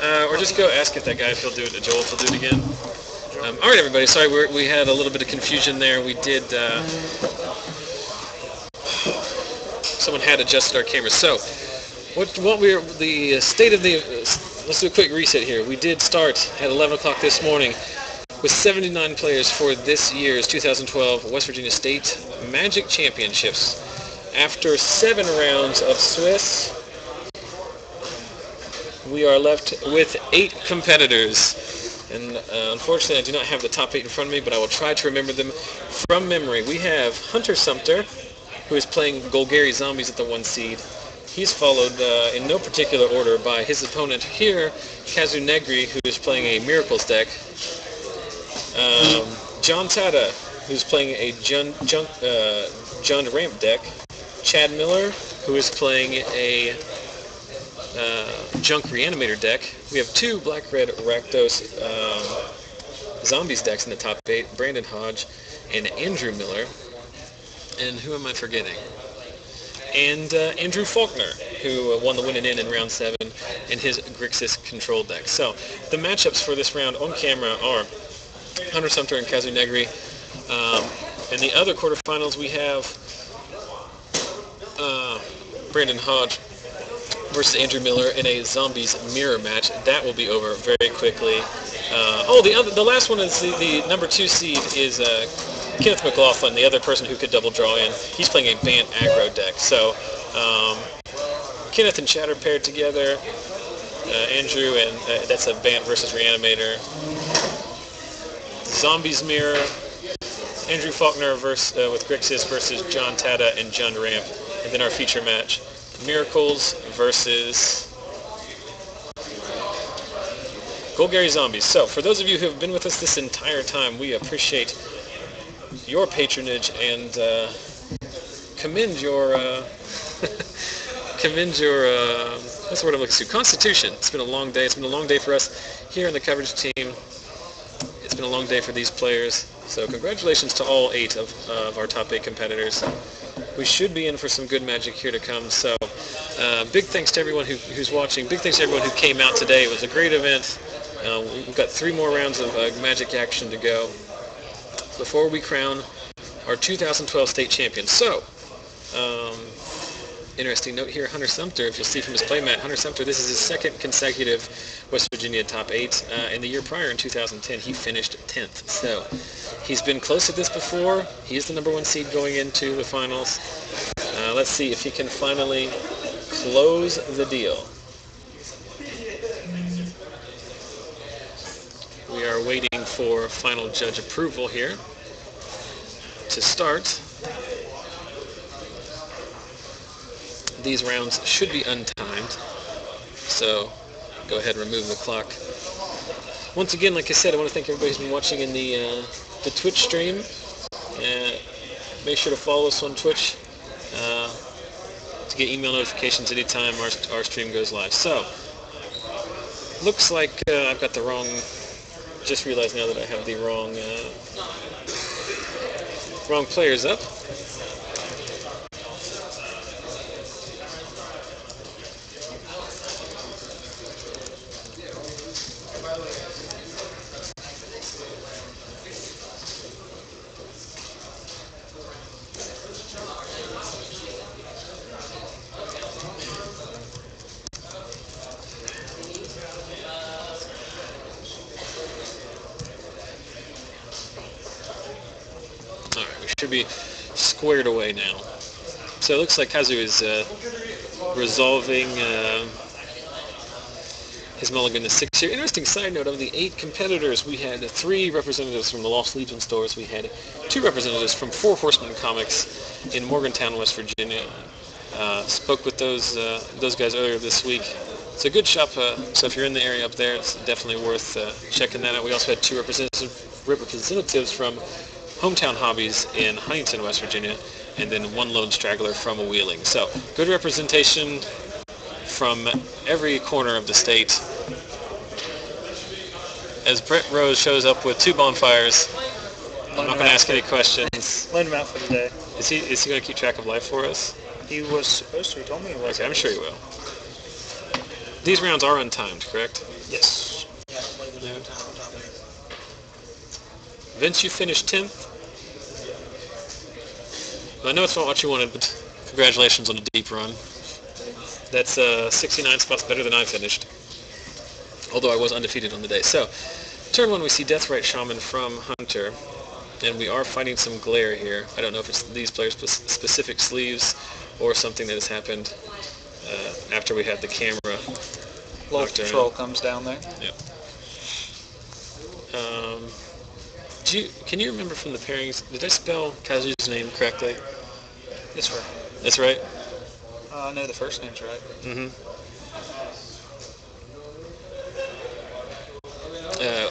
Or just go ask if that guy, if he'll do it, Joel, if he'll do it again. All right, everybody. Sorry, we had a little bit of confusion there. We did. Someone had adjusted our cameras. So, the state of the. Let's do a quick reset here. We did start at 11 o'clock this morning with 79 players for this year's 2012 West Virginia State Magic Championships. After 7 rounds of Swiss, we are left with 8 competitors. And unfortunately, I do not have the top 8 in front of me, but I will try to remember them from memory. We have Hunter Sumpter, who is playing Golgari Zombies at the 1 seed. He's followed in no particular order by his opponent here, Kazu Negri, who is playing a Miracles deck. John Tata, who's playing a John Ramp deck. Chad Miller, who is playing a Junk Reanimator deck. We have 2 Black-Red Rakdos Zombies decks in the top 8, Brandon Hodge and Andrew Miller. And who am I forgetting? And Andrew Faulkner, who won the win and in round 7 in his Grixis control deck. So the matchups for this round on camera are Hunter Sumpter and Kazu Negri. In the other quarterfinals, we have Brandon Hodge versus Andrew Miller in a Zombies mirror match. That will be over very quickly. The last one is the number 2 seed is Kenneth McLaughlin, the other person who could double draw in. He's playing a Bant aggro deck. So Kenneth and Chad are paired together. Andrew, and that's a Bant versus Reanimator. Zombies mirror. Andrew Faulkner with Grixis versus John Tata and John Ramp. And then our feature match, Miracles versus Golgari Zombies. So, for those of you who have been with us this entire time, we appreciate your patronage and commend your what's the word I'm looking for? Constitution. It's been a long day. It's been a long day for us here in the coverage team. It's been a long day for these players. So congratulations to all 8 of our top 8 competitors. We should be in for some good magic here to come. So big thanks to everyone who's watching. Big thanks to everyone who came out today. It was a great event. We've got 3 more rounds of magic action to go before we crown our 2012 state champion. So, interesting note here, Hunter Sumpter, if you'll see from his playmat, Hunter Sumpter, this is his 2nd consecutive West Virginia top 8. In the year prior, in 2010, he finished 10th. So, he's been close to this before. He is the number 1 seed going into the finals. Let's see if he can finally close the deal. We are waiting for final judge approval here to start. These rounds should be untimed, so go ahead and remove the clock. Once again, like I said, I want to thank everybody who's been watching in the Twitch stream. Make sure to follow us on Twitch to get email notifications anytime our stream goes live. So, looks like I've got the wrong... Just realized now that I have the wrong players up. Should be squared away now. So it looks like Kazu is resolving his mulligan to 6 here. Interesting side note, of the 8 competitors, we had 3 representatives from the Lost Legion stores. We had 2 representatives from 4 Horsemen Comics in Morgantown, West Virginia. Spoke with those guys earlier this week. It's a good shop, so if you're in the area up there, it's definitely worth checking that out. We also had 2 representatives from Hometown Hobbies in Huntington, West Virginia, and then 1 lone straggler from Wheeling. So, good representation from every corner of the state. As Brett Rose shows up with 2 bonfires, I'm not going to ask any questions. Loan him out for today. Is he going to keep track of life for us? He was supposed to. He told me he was. Okay, I'm sure he will. These rounds are untimed, correct? Yes. No. Vince, you finished 10th. I know it's not what you wanted, but congratulations on a deep run. That's 69 spots better than I finished, although I was undefeated on the day. So, turn 1 we see Deathrite Shaman from Hunter, and we are fighting some glare here. I don't know if it's these players' specific sleeves or something that has happened after we had the camera. Little troll comes down there. Yep. Can you remember from the pairings, did I spell Kazu's name correctly? That's right. That's right? No, the first name's right. Mm-hmm.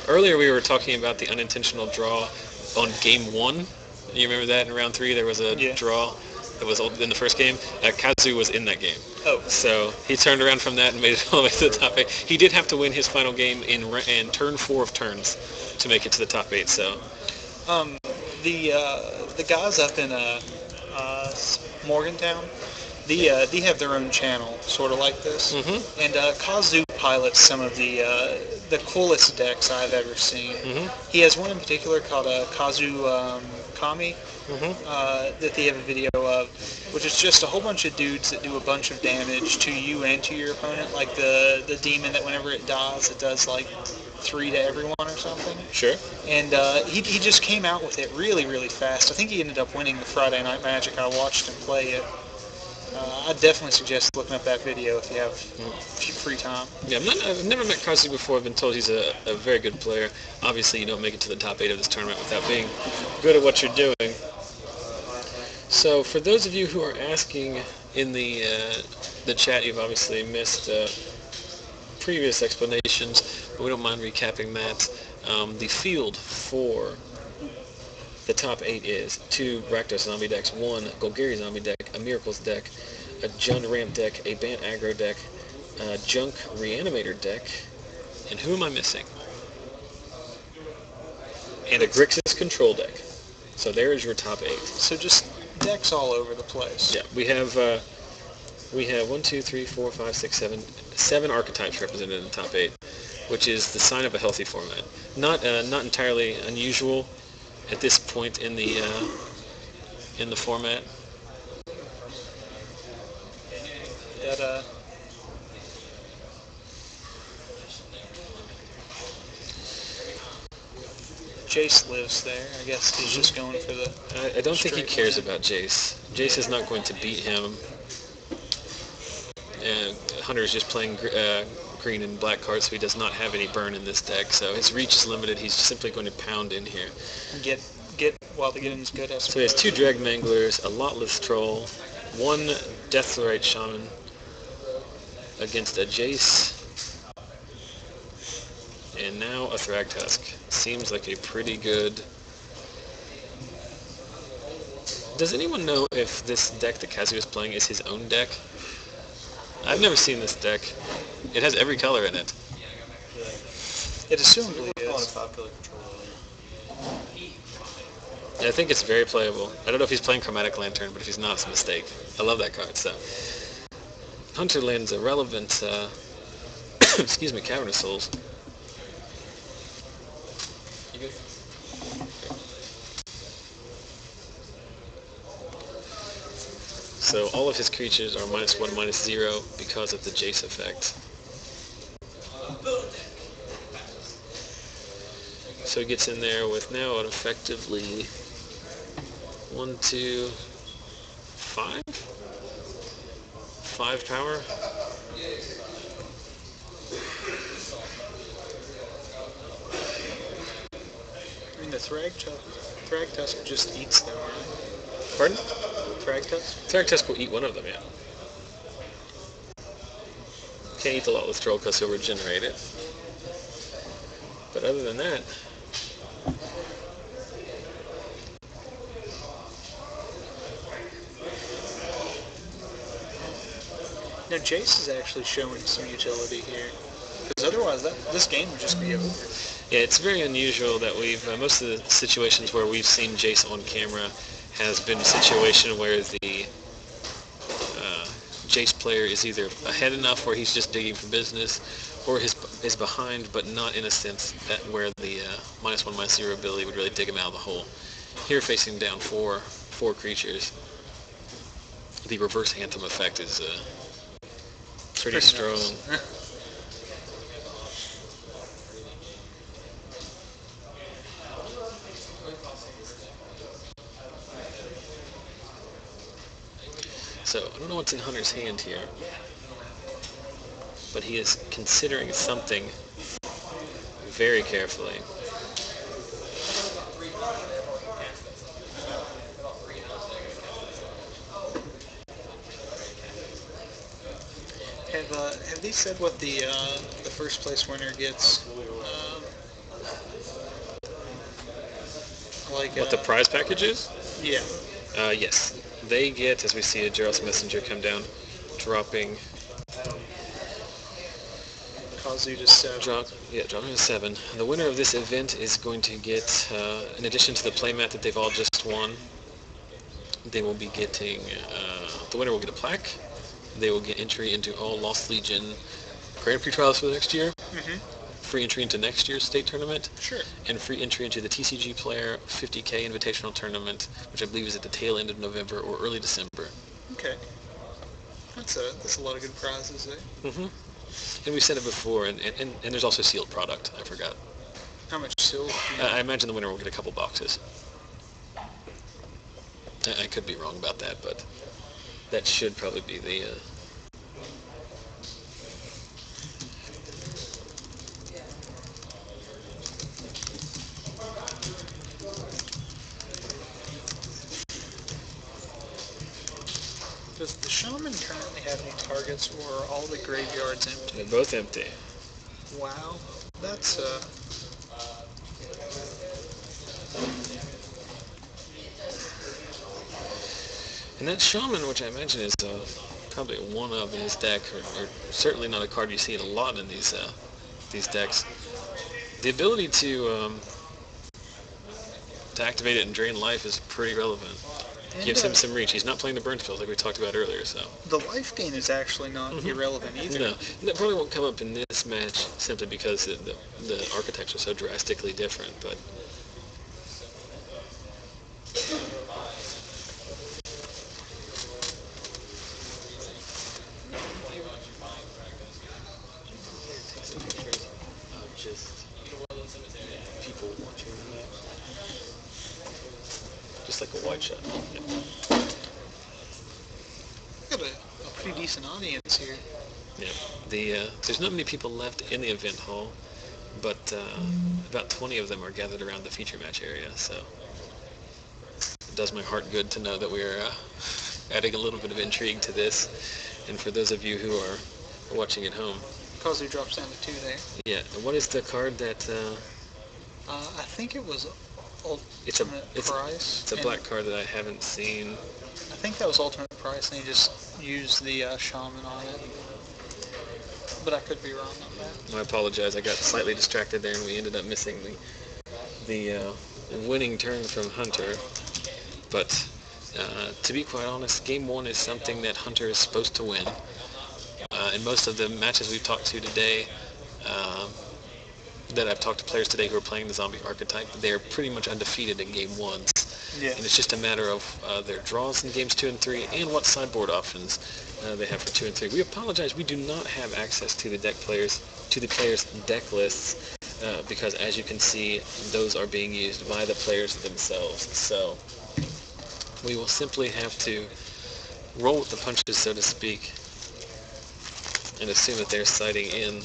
Earlier we were talking about the unintentional draw on game 1. You remember that in round 3 there was a draw that was in the first game? Kazu was in that game. Oh. So he turned around from that and made it all the way to the top 8. He did have to win his final game in turn 4 of turns to make it to the top 8. So the guys up in Morgantown, they have their own channel, sort of like this. Mm-hmm. And Kazu pilots some of the coolest decks I've ever seen. Mm-hmm. He has one in particular called Kazu Kami. Mm-hmm. That they have a video of, which is just a whole bunch of dudes that do a bunch of damage to you and to your opponent, like the demon that whenever it dies, it does like 3 to everyone or something. Sure. And he just came out with it really, really fast. I think he ended up winning the Friday Night Magic. I watched him play it. I definitely suggest looking up that video if you have free time. Yeah, I've never met Kazu before. I've been told he's a very good player. Obviously, you don't make it to the top 8 of this tournament without being good at what you're doing. So, for those of you who are asking in the chat, you've obviously missed previous explanations, but we don't mind recapping that. The field for the top 8 is 2 Rakdos zombie decks, 1 Golgari zombie deck, a Miracles deck, a Jund Ramp deck, a Bant Aggro deck, a Junk Reanimator deck, and who am I missing? And a Grixis Control deck. So there is your top 8. So just decks all over the place. Yeah, we have 1, 2, 3, 4, 5, 6, 7 archetypes represented in the top 8, which is the sign of a healthy format. Not entirely unusual at this point in the format. That Jace lives there. I guess he's just going for the... I don't think he cares about Jace. Jace is not going to beat him. And Hunter is just playing green and black cards, so he does not have any burn in this deck. So his reach is limited. He's simply going to pound in here. Get while the getting's good. So he has 2 Drag Manglers, a Lotless Troll, 1 Deathrite Shaman against a Jace, and now a Thragtusk. Seems like a pretty good... Does anyone know if this deck that Kazu is playing is his own deck? I've never seen this deck. It has every color in it. It assumably is. I think it's very playable. I don't know if he's playing Chromatic Lantern, but if he's not, it's a mistake. I love that card. So, Hunterland's a relevant, excuse me, Cavern of Souls. You good? So all of his creatures are -1, -0 because of the Jace effect. So he gets in there with now an effectively 1, 2, 5? 5 power? I mean, the Thragtusk just eats them, right? Pardon? Thragtusk? Thragtusk will eat one of them, yeah. Can't eat the Lotless Troll because he'll regenerate it. But other than that... Now, Jace is actually showing some utility here. Because otherwise, this game would just be over. Yeah, it's very unusual that we've... most of the situations where we've seen Jace on camera has been a situation where the Jace player is either ahead enough where he's just digging for business, or is behind, but not in a sense that where the -1, -0 ability would really dig him out of the hole. Here, facing down four creatures, the reverse Anthem effect is pretty strong. Nice. So, I don't know what's in Hunter's hand here, but he is considering something very carefully. Have they said what the first place winner gets? What the prize package is? Yeah. Yes. They get, as we see a Jaros Messenger come down, dropping... Kazu to 7. Dropping to 7. The winner of this event is going to get, in addition to the playmat that they've all just won, they will be getting, the winner will get a plaque. They will get entry into all Lost Legion Grand Prix trials for the next year. Mm-hmm. Free entry into next year's state tournament. Sure. And free entry into the TCG Player 50K Invitational Tournament, which I believe is at the tail end of November or early December. Okay. That's a lot of good prizes there. Mm-hmm. And we said it before, and there's also sealed product. I forgot. How much sealed? I imagine the winner will get a couple boxes. I could be wrong about that, but that should probably be the... Does the Shaman currently have any targets, or are all the graveyards empty? They're both empty. Wow. That's, And that Shaman, which I imagine is probably one of in his deck, or certainly not a card you see a lot in these decks. The ability to activate it and drain life is pretty relevant. Gives him some reach. He's not playing the burn spells like we talked about earlier, so... The life gain is actually not irrelevant either. No, that probably won't come up in this match simply because the archetypes are so drastically different, but... Just people watching the match. Just like a wide shot. Yeah. Got a pretty decent audience here. Yeah. There's not many people left in the event hall, but about 20 of them are gathered around the feature match area, so it does my heart good to know that we're adding a little bit of intrigue to this. And for those of you who are watching at home, Kazu drops down to 2 there. Yeah, and what is the card that... I think it was Ultimate Price. It's a black card that I haven't seen. I think that was Ultimate Price, and he just used the Shaman on it. But I could be wrong on that. I apologize, I got slightly distracted there, and we ended up missing the winning turn from Hunter. But to be quite honest, Game 1 is something that Hunter is supposed to win. In most of the matches we've talked to today, that I've talked to players today who are playing the zombie archetype, they're pretty much undefeated in Game 1s. Yeah. And it's just a matter of their draws in Games 2 and 3 and what sideboard options they have for 2 and 3. We apologize, we do not have access to the players' deck lists because, as you can see, those are being used by the players themselves. So we will simply have to roll with the punches, so to speak, and assume that they're citing in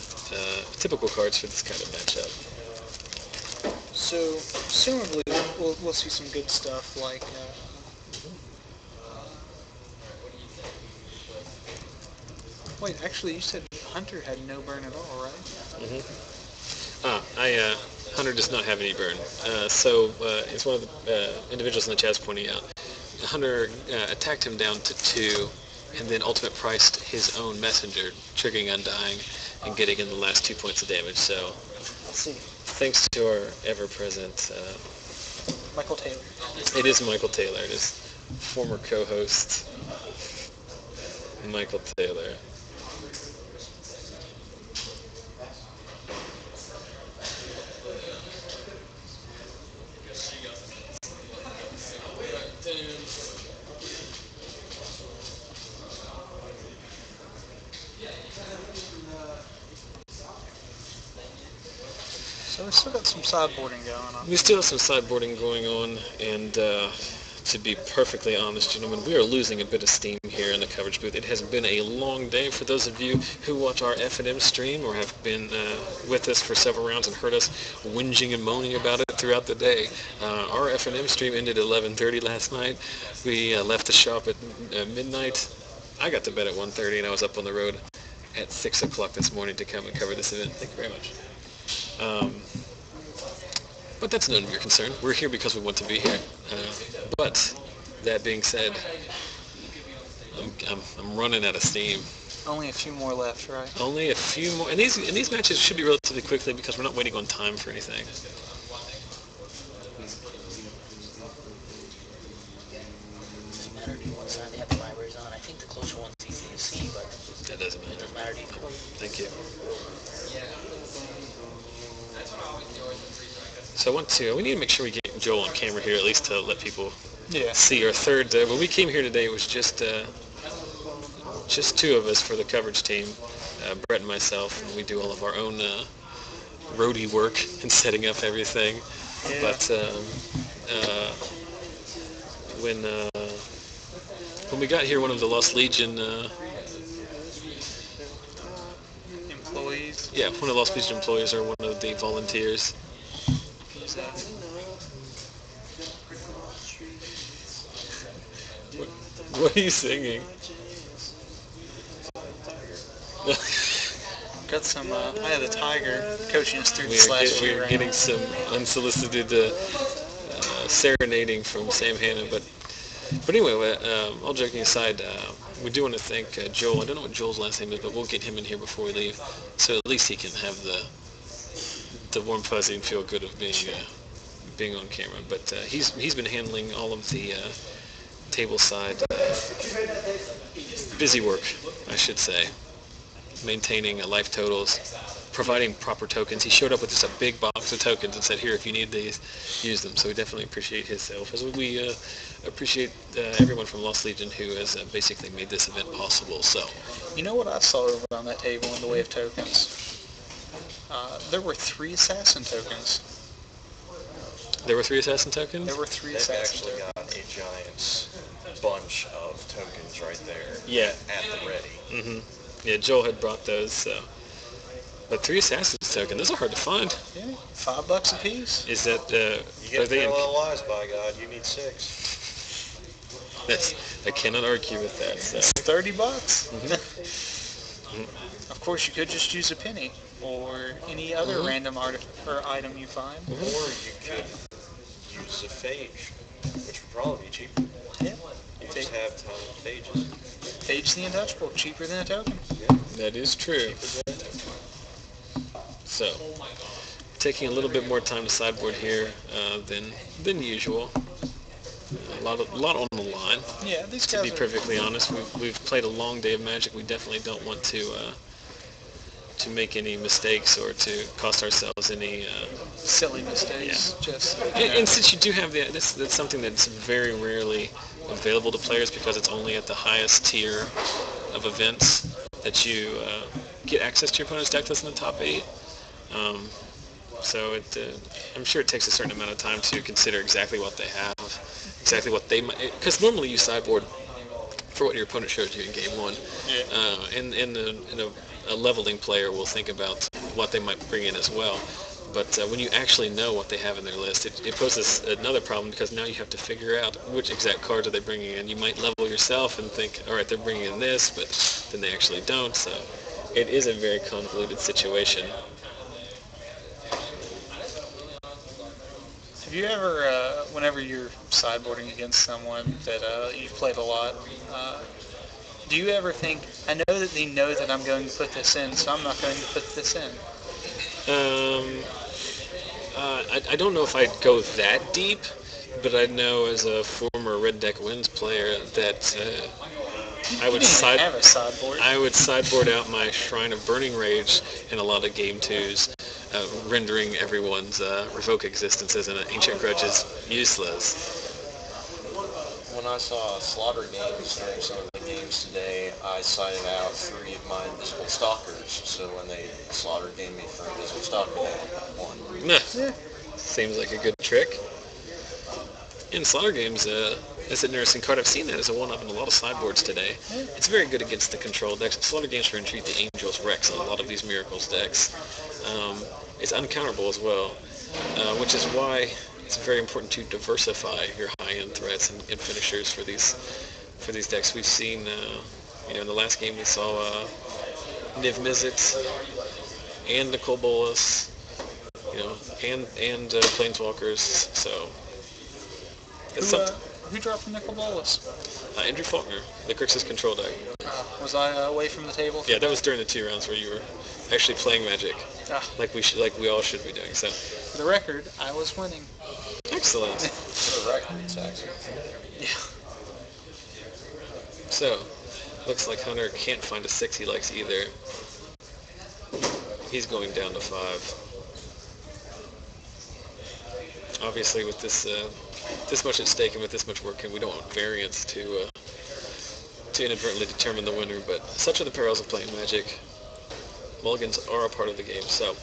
typical cards for this kind of matchup. So, presumably, we'll see some good stuff like... Wait, actually, you said Hunter had no burn at all, right? Mm-hmm. Hunter does not have any burn. So, it's one of the individuals in the chat pointing out. Hunter attacked him down to 2, and then ultimate priced his own messenger, triggering Undying and getting in the last 2 points of damage. So, Let's see. thanks to our ever-present... Michael Taylor. It is Michael Taylor, his former co-host. Michael Taylor. So we still got some sideboarding going on. We still have some sideboarding going on, and to be perfectly honest, gentlemen, we are losing a bit of steam here in the coverage booth. It has been a long day for those of you who watch our F&M stream or have been with us for several rounds and heard us whinging and moaning about it throughout the day. Our F&M stream ended at 11:30 last night. We left the shop at midnight. I got to bed at 1:30, and I was up on the road at 6 o'clock this morning to come and cover this event. Thank you very much. But that's none of your concern. We're here because we want to be here. But that being said, I'm running out of steam. Only a few more left, right? Only a few more, and these matches should be relatively quickly because we're not waiting on time for anything. Doesn't matter to what side they have the libraries on. I think the closer one's easy to see, but That doesn't matter. it doesn't matter to you. Thank you. So we need to make sure we get Joel on camera here at least to let people see our third. When we came here today, it was just two of us for the coverage team, Brett and myself, and we do all of our own roadie work and setting up everything. Yeah. But when we got here, one of the Lost Legion employees. Yeah, one of the Lost Legion employees or one of the volunteers. What are you singing? Got some Eye of the Tiger coaching us through this last year. We're getting some unsolicited serenading from Sam Hanna, but anyway, all joking aside, we do want to thank Joel. I don't know what Joel's last name is, but we'll get him in here before we leave, so at least he can have the warm fuzzy and feel good of being on camera. But he's been handling all of the table side busy work, I should say, maintaining life totals, providing proper tokens. He showed up with just a big box of tokens and said, "Here, if you need these, use them." So we definitely appreciate his help, as we appreciate everyone from Lost Legion who has basically made this event possible. So, you know what I saw over on that table in the way of tokens? There were 3 assassin tokens. There were 3 assassin tokens? There were 3 They've assassin actually tokens. got a giant bunch of tokens right there. Yeah. At the ready. Mm-hmm. Yeah, Joel had brought those. But 3 assassins token, those are hard to find. Yeah, $5 a piece. Is that You get are they parallel wise, by God, you need 6. I cannot argue with that. So. It's $30. Mm-hmm. Of course, you could just use a penny or any other random item you find. Or you could use a phage, which would probably be cheaper. Yeah. You just have ton of phages. Phage the Untouchable, cheaper than a token. That is true. So, taking a little bit more time to sideboard here than usual. A lot on the line. Yeah, these To guys be perfectly honest, we've played a long day of Magic. We definitely don't want to make any mistakes or to cost ourselves any silly mistakes. Yeah. Just and since you do have that's something that's very rarely available to players because it's only at the highest tier of events that you get access to your opponent's deck list in the top 8. So I'm sure it takes a certain amount of time to consider exactly what they have, exactly what they might. Because normally you sideboard for what your opponent shows you in game 1, and a leveling player will think about what they might bring in as well. But when you actually know what they have in their list, it poses another problem because now you have to figure out which exact cards are they bringing in. You might level yourself and think, all right, they're bringing in this, but then they actually don't. So it is a very convoluted situation. Have you ever, whenever you're sideboarding against someone that you've played a lot, do you ever think, I know that they know that I'm going to put this in, so I'm not going to put this in? I don't know if I'd go that deep, but I know as a former Red Deck Wins player that I would have a sideboard. I would sideboard out my Shrine of Burning Rage in a lot of game twos, rendering everyone's Revoke existences and Ancient Grudges useless. When I saw Slaughter games during some of the games today, I sided out 3 of my Invisible Stalkers, so when they Slaughter game me for Invisible Stalker, they won. Nah. Seems like a good trick. In Slaughter games, it's an interesting card. I've seen that as a one-up in a lot of sideboards today. It's very good against the control decks. Slaughter games try and treat the Angels Rex in a lot of these Miracles decks. It's uncounterable as well, which is why it's very important to diversify your high-end threats and finishers for these decks. We've seen, in the last game we saw Niv Mizzet and Nicol Bolas, and Planeswalkers. So Who dropped from Nicol Bolas? Andrew Faulkner, the Grixis control deck. Was I away from the table? Yeah, that was during the 2 rounds where you were actually playing Magic, like we all should be doing. So, for the record, I was winning. Excellent. For the record, it's actually. Yeah. So, looks like Hunter can't find a 6 he likes either. He's going down to 5. Obviously, with this much at stake and with this much work, and we don't want variance to inadvertently determine the winner. But such are the perils of playing Magic. Mulligans are a part of the game. So.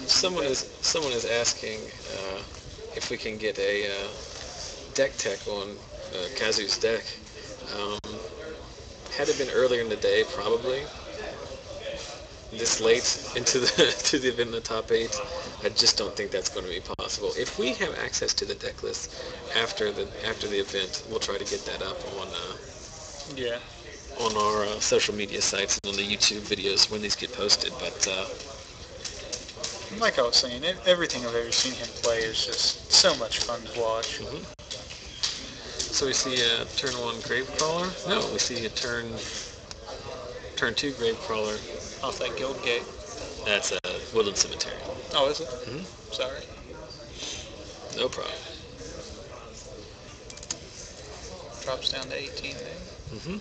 Someone is asking if we can get a deck tech on Kazu's deck. Had it been earlier in the day, probably. This late into to the event in the top 8, I just don't think that's going to be possible. If we have access to the deck list after the event, we'll try to get that up on our social media sites and on the YouTube videos when these get posted. But like I was saying, everything I've ever seen him play is just so much fun to watch. Mm-hmm. So we see a turn 1 Gravecrawler. No, we see a turn 2 Gravecrawler. Off that Guild Gate. That's a Woodland Cemetery. Oh, is it? Mm-hmm. Sorry. No problem. Drops down to 18 then. Mm-hmm.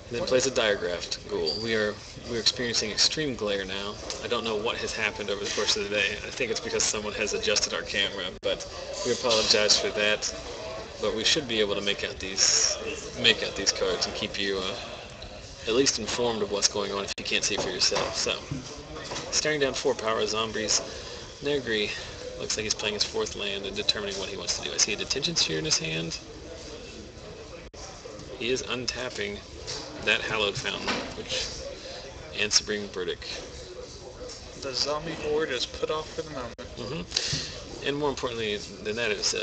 And then plays a Diregraf Ghoul. We're experiencing extreme glare now. I don't know what has happened over the course of the day. I think it's because someone has adjusted our camera, but we apologize for that. But we should be able to make out these cards and keep you at least informed of what's going on if you can't see it for yourself. So, staring down 4 power zombies, Negri looks like he's playing his 4th land and determining what he wants to do. I see a Detention Sphere in his hand. He is untapping that Hallowed Fountain, and Supreme Verdict. The zombie board is put off for the moment. Mm-hmm. And more importantly than that is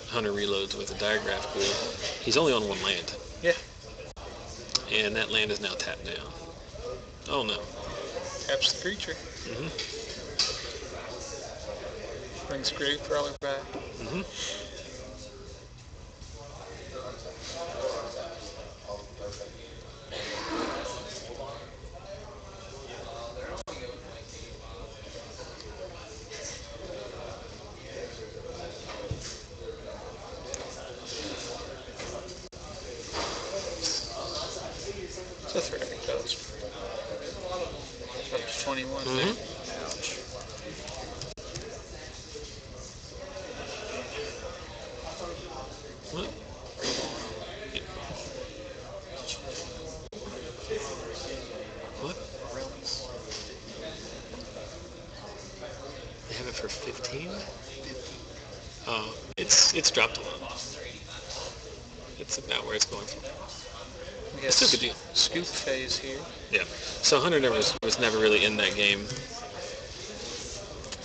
Hunter reloads with a Diregraf Ghoul. He's only on 1 land. Yeah. And that land is now tapped now. Oh no. Taps the creature. Mm-hmm. Brings Gravecrawler back. Mm-hmm. It's a Thragtusk. Up to 21 Mm-hmm. there. Ouch. What? What? They have it for 15? Oh, it's dropped a lot. It's about where it's going from. We got It's still a good deal. Scoop phase here. Yeah. So Hunter was never really in that game.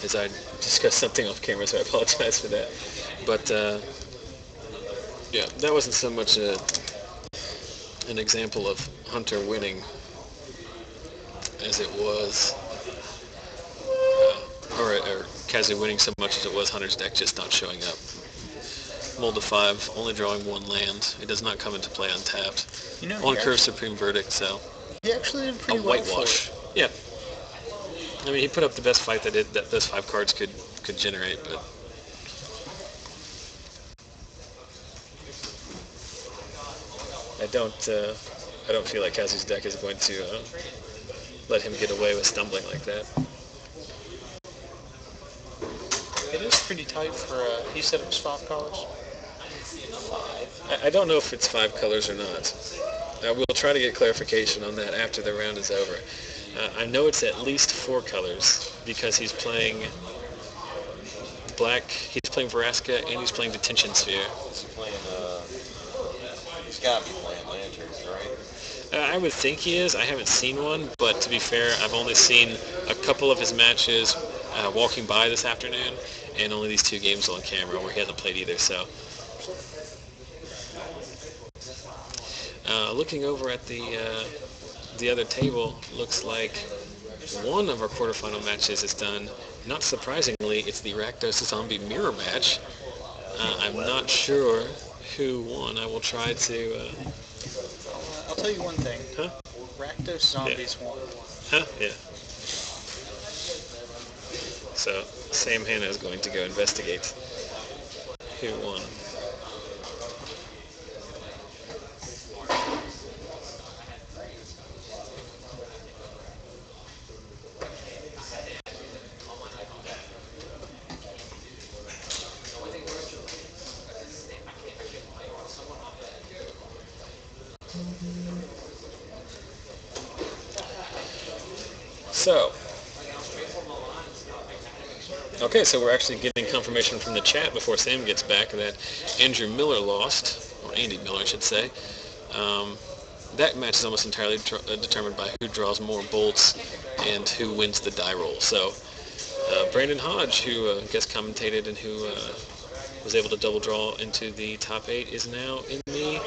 As I discussed something off camera, so I apologize for that. But yeah, that wasn't so much an example of Hunter winning as it was, or Kazu winning so much as it was Hunter's deck just not showing up. Mold to 5, only drawing 1 land. It does not come into play untapped. You know, On curve Supreme Verdict, so. He actually did a pretty well whitewash. for Yeah. I mean, he put up the best fight that those 5 cards could generate, but I don't feel like Kazu's deck is going to let him get away with stumbling like that. it. It is pretty tight for, you said it was 5 colors? 5. I don't know if it's 5 colors or not. We'll try to get clarification on that after the round is over. I know it's at least 4 colors because he's playing black, he's playing Vraska, and he's playing Detention Sphere. He's playing, he's got to be playing Lanterns, right? I would think he is. I haven't seen one, but to be fair, I've only seen a couple of his matches walking by this afternoon, and only these 2 games on camera where he hasn't played either, so. Looking over at the other table, looks like one of our quarterfinal matches is done. Not surprisingly, it's the Rakdos Zombie Mirror match. I'm not sure who won. I will try to... I'll tell you one thing. Huh? Rakdos Zombies won. Huh? Yeah. So, Sam Hanna is going to go investigate who won. So, okay, so we're actually getting confirmation from the chat before Sam gets back that Andrew Miller lost, or Andy Miller, I should say. That match is almost entirely determined by who draws more bolts and who wins the die roll. So, Brandon Hodge, who guest commentated and who was able to double draw into the top 8, is now in the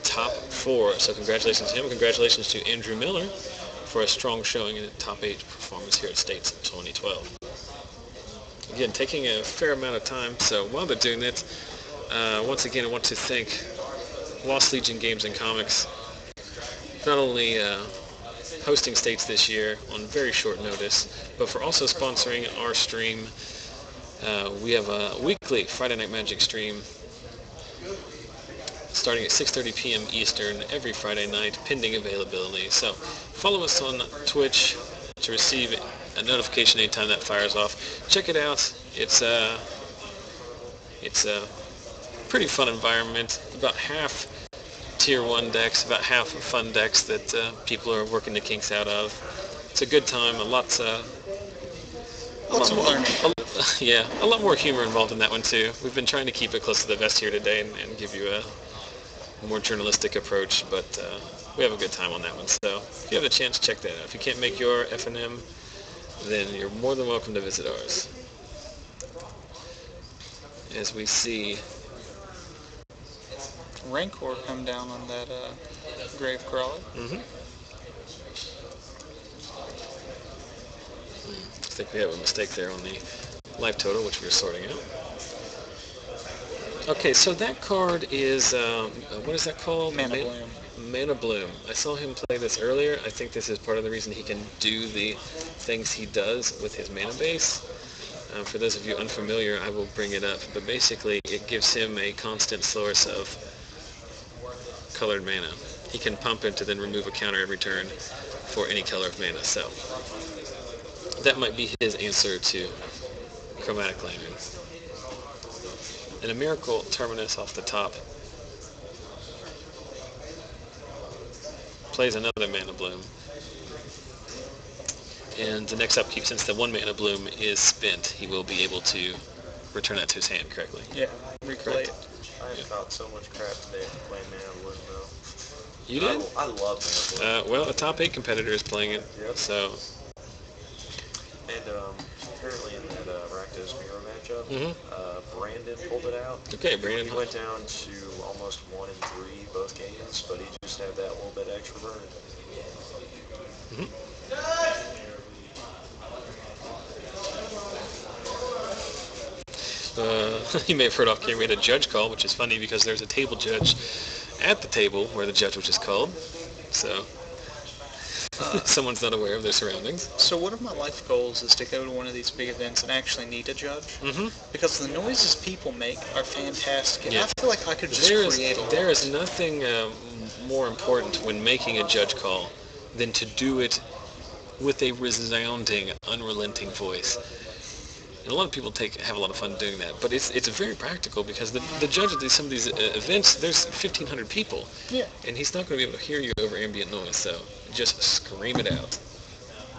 top 4. So congratulations to him. Congratulations to Andrew Miller for a strong showing in the top 8 performance here at States in 2012. Again, taking a fair amount of time, so while they're doing it, once again I want to thank Lost Legion Games and Comics, not only hosting States this year on very short notice, but for also sponsoring our stream. We have a weekly Friday Night Magic stream starting at 6:30 p.m. Eastern every Friday night, pending availability. So follow us on Twitch to receive a notification anytime that fires off. Check it out. It's a pretty fun environment. About half Tier 1 decks, about half fun decks that people are working the kinks out of. It's a good time. Lots of learning. Yeah, a lot more humor involved in that one too. We've been trying to keep it close to the vest here today and give you a more journalistic approach, but we have a good time on that one. So if you have a chance, check that out. If you can't make your F&M, then you're more than welcome to visit ours. As we see Rancor come down on that Grave Crawler. I think we have a mistake there on the life total, which we're sorting out. Okay, so that card is, what is that called? Mana Bloom. Mana Bloom. I saw him play this earlier. I think this is part of the reason he can do the things he does with his mana base. For those of you unfamiliar, I will bring it up. But basically, it gives him a constant source of colored mana. He can pump it to then remove a counter every turn for any color of mana. So that might be his answer to Chromatic Lantern. And a Miracle Terminus off the top plays another Mana Bloom. And the next upkeep, since the 1 Mana Bloom is spent, he will be able to return that to his hand correctly. Yeah, replay it. I have felt so much crap today for playing Mana Bloom, though. You did? I love Mana Bloom. Well, a top 8 competitor is playing it, Yep. so... And apparently in that Rakdos Mirror matchup, Brandon pulled it out. Okay, Brandon. He went down to almost 1-3 both games, but he just had that little bit extra burn. You may have heard off camera we had a judge call, which is funny because there's a table judge at the table where the judge was just called. So Someone's not aware of their surroundings. So one of my life goals is to go to one of these big events and actually need a judge. Mm-hmm. Because the noises people make are fantastic. And Yeah. I feel like I could just create a There is nothing more important when making a judge call than to do it with a resounding, unrelenting voice. And a lot of people have a lot of fun doing that, but it's very practical because the judge at some of these events, there's 1,500 people, Yeah. and he's not going to be able to hear you over ambient noise, so just scream it out.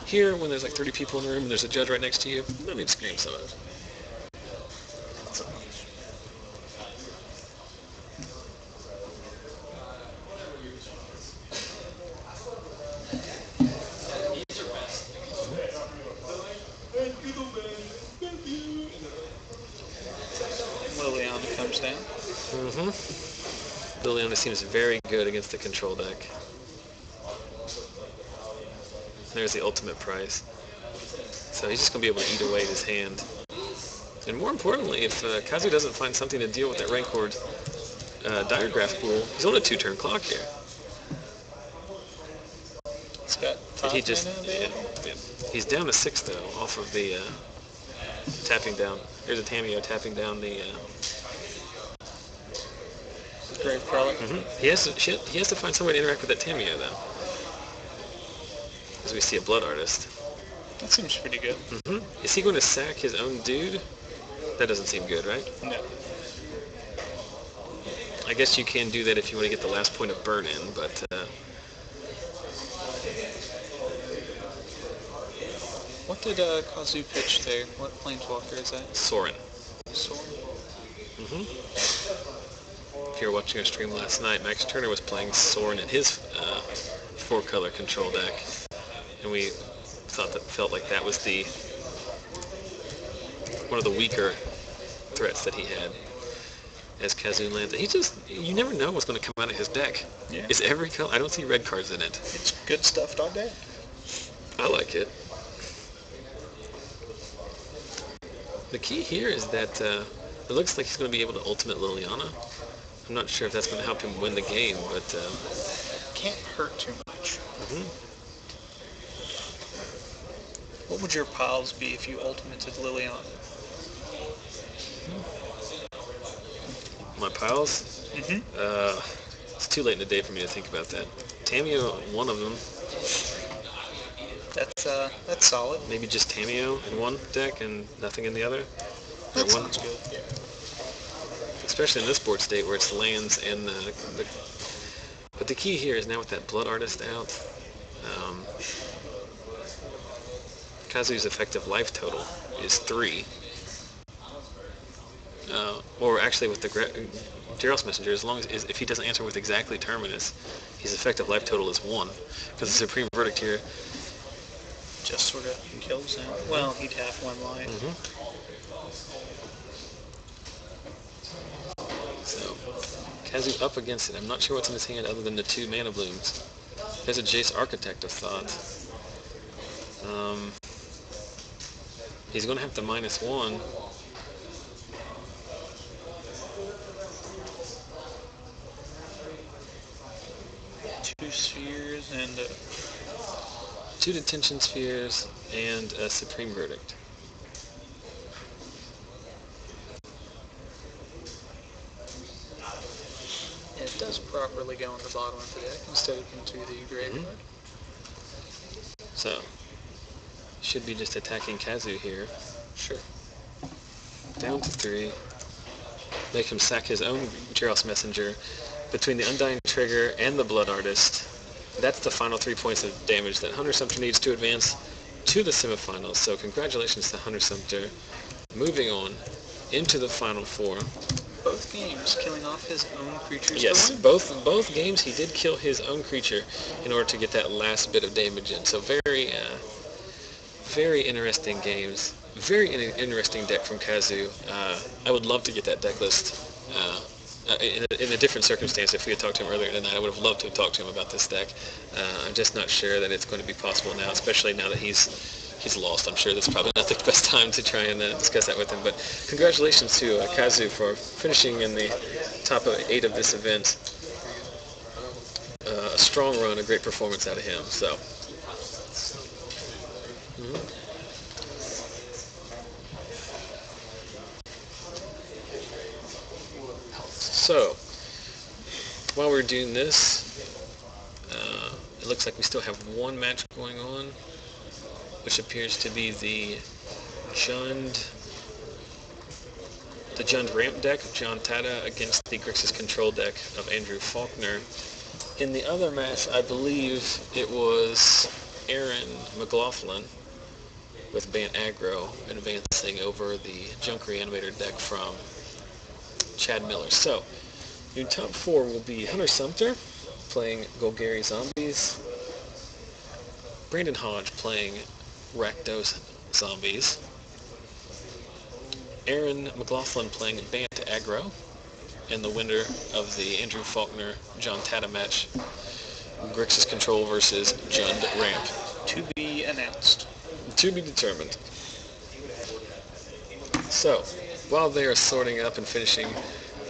Here, when there's like 30 people in the room and there's a judge right next to you, you don't need to scream so much. Liliana comes down. Mm-hmm. Liliana seems very good against the control deck. There's the ultimate price. So he's just going to be able to eat away his hand. And more importantly, if Kazu doesn't find something to deal with that Rancored Diregraf Ghoul, he's on a 2-turn clock here. He's got 5 He's down to 6 though, off of the tapping down. There's a Tamiyo tapping down the Grave Crawler. Mm-hmm. He has to find some way to interact with that Tamiyo though. As we see a Blood Artist. That seems pretty good. Mm-hmm. Is he going to sack his own dude? That doesn't seem good, right? No. I guess you can do that if you want to get the last point of burn in, but what did Kazu pitch there? What Planeswalker is that? Sorin. Sorin? If you were watching our stream last night, Max Turner was playing Sorin in his 4-color control deck, and we felt like that was one of the weaker threats that he had as Kazu lands. You never know what's going to come out of his deck. Yeah. It's every color. I don't see red cards in it. It's good stuff, dog day. I like it. The key here is that it looks like he's going to be able to ultimate Liliana. I'm not sure if that's going to help him win the game, but can't hurt too much. Mm-hmm. What would your piles be if you ultimated Liliana? My piles? It's too late in the day for me to think about that. Tamiyo, one of them. That's solid. Maybe just Tamiyo in one deck and nothing in the other. That sounds good. Yeah. Especially in this board state where it's lands and but the key here is now with that Blood Artist out, Kazu's effective life total is 3. Or actually with the Geralt's Messenger, if he doesn't answer with exactly Terminus, his effective life total is 1. Because the Supreme Verdict here just sort of kills him. Well, he'd have 1 life. So, Kazu up against it. I'm not sure what's in his hand other than the 2 mana blooms. There's a Jace Architect of Thought. He's going to have to -1. Two spheres and 2 Detention Spheres and a Supreme Verdict. it does properly go on the bottom of the deck instead of into the graveyard. So, should be just attacking Kazu here. Sure. Down to 3. Make him sack his own Geralt's Messenger. Between the Undying Trigger and the Blood Artist, that's the final 3 points of damage that Hunter Sumpter needs to advance to the semifinals. So congratulations to Hunter Sumpter. Moving on into the final 4. Both games killing off his own creatures. Yes, to win. both games he did kill his own creature in order to get that last bit of damage in. So very interesting games. Very interesting deck from Kazu. I would love to get that deck list. In a different circumstance, if we had talked to him earlier tonight, I would have loved to have talked to him about this deck. I'm just not sure that it's going to be possible now, especially now that he's lost. I'm sure that's probably not the best time to try and discuss that with him. But congratulations to Kazu for finishing in the top 8 of this event. A strong run, a great performance out of him. So So, while we're doing this, it looks like we still have one match going on, which appears to be the Jund ramp deck of John Tata against the Grixis control deck of Andrew Faulkner. In the other match, I believe it was Aaron McLaughlin with Bant Aggro advancing over the Junk Reanimator deck from Chad Miller. So, your top four will be Hunter Sumpter playing Golgari Zombies, Brandon Hodge playing Rakdos Zombies, Aaron McLaughlin playing Bant Aggro, and the winner of the Andrew Faulkner John Tata match, Grixis Control versus Jund Ramp. To be announced. To be determined. So, while they are sorting up and finishing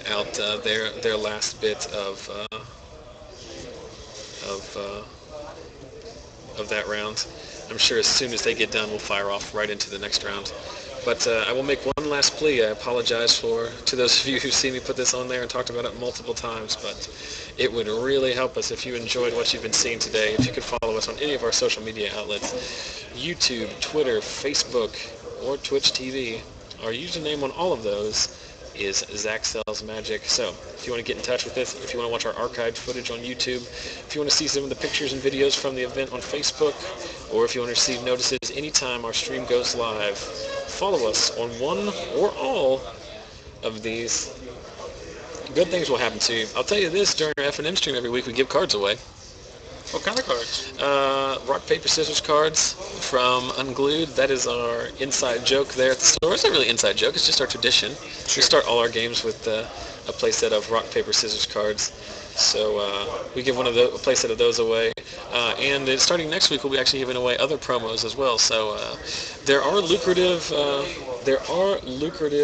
out their last bit of that round, I'm sure as soon as they get done, we'll fire off right into the next round. But I will make one last plea. I apologize to those of you who see me put this on there and talked about it multiple times, but it would really help us if you enjoyed what you've been seeing today. If you could follow us on any of our social media outlets, YouTube, Twitter, Facebook, or Twitch TV. Our username on all of those is Zach Sells Magic. So if you want to get in touch with us, if you want to watch our archived footage on YouTube, if you want to see some of the pictures and videos from the event on Facebook, or if you want to receive notices anytime our stream goes live, follow us on one or all of these. Good things will happen to you. I'll tell you this, during our F&M stream every week we give cards away. What kind of cards? Rock, paper, scissors cards from Unglued. That is our inside joke there at the store. It's not really an inside joke, it's just our tradition. Sure. We start all our games with a playset of rock, paper, scissors cards. So we give a playset of those away. And starting next week, we'll be actually giving away other promos as well. So there are lucrative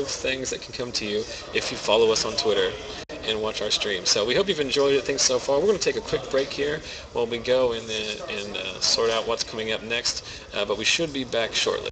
things that can come to you if you follow us on Twitter and watch our stream. So we hope you've enjoyed things so far. We're going to take a quick break here while we go and sort out what's coming up next. But we should be back shortly.